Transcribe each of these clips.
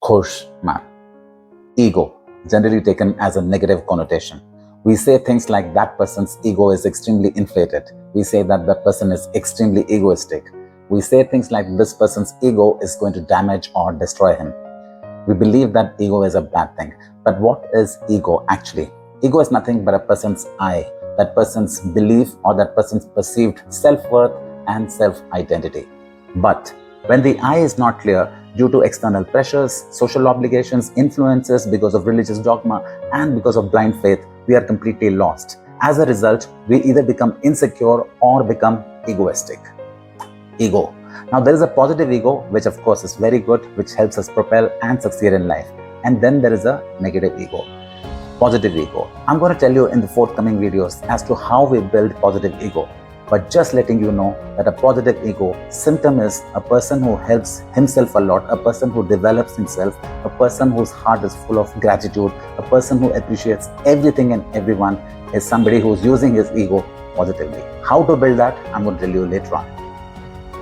Khush man. Ego, generally taken as a negative connotation. We say things like that person's ego is extremely inflated. We say that that person is extremely egoistic. We say things like this person's ego is going to damage or destroy him. We believe that ego is a bad thing. But what is ego actually? Ego is nothing but a person's I, that person's belief or that person's perceived self-worth and self-identity. But when the I is not clear due to external pressures, social obligations, influences, because of religious dogma, and because of blind faith, we are completely lost. As a result, we either become insecure or become egoistic. Ego. Now, there is a positive ego, which of course is very good, which helps us propel and succeed in life. And then there is a negative ego. Positive ego. I'm going to tell you in the forthcoming videos as to how we build positive ego. But just letting you know that a positive ego symptom is a person who helps himself a lot, a person who develops himself, a person whose heart is full of gratitude, a person who appreciates everything and everyone, is somebody who's using his ego positively. How to build that, I'm going to tell you later on.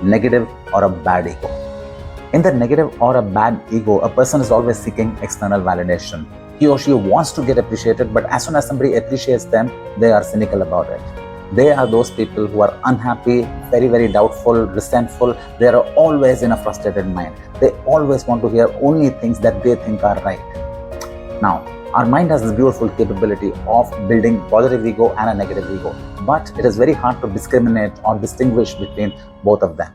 Negative or a bad ego. In the negative or a bad ego, a person is always seeking external validation. He or she wants to get appreciated, but as soon as somebody appreciates them, they are cynical about it. They are those people who are unhappy, very, very doubtful, resentful. They are always in a frustrated mind. They always want to hear only things that they think are right. Now, our mind has this beautiful capability of building positive ego and a negative ego, but it is very hard to discriminate or distinguish between both of them.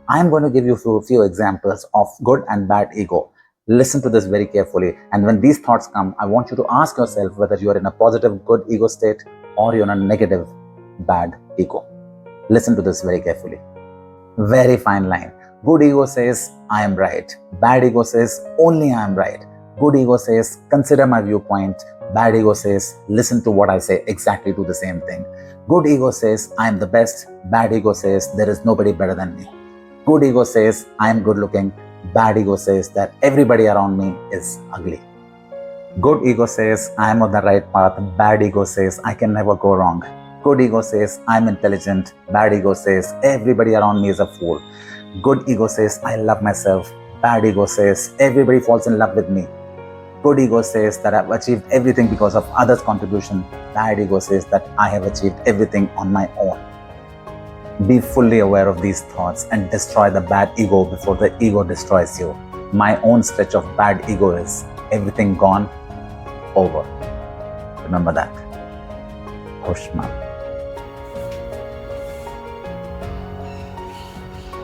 I am going to give you a few examples of good and bad ego. Listen to this very carefully, and when these thoughts come, I want you to ask yourself whether you are in a positive good ego state or you're in a negative bad ego. Listen to this very carefully. Very fine line. Good ego says, I am right. Bad ego says, only I am right. Good ego says, consider my viewpoint. Bad ego says, listen to what I say, exactly do the same thing. Good ego says, I am the best. Bad ego says, there is nobody better than me. Good ego says, I am good looking. Bad ego says that everybody around me is ugly. Good ego says, I am on the right path. Bad ego says, I can never go wrong. Good ego says, I'm intelligent. Bad ego says, everybody around me is a fool. Good ego says, I love myself. Bad ego says, everybody falls in love with me. Good ego says that I've achieved everything because of others' contribution. Bad ego says that I have achieved everything on my own. Be fully aware of these thoughts and destroy the bad ego before the ego destroys you. My own stretch of bad ego is everything gone, over. Remember that. Khush man.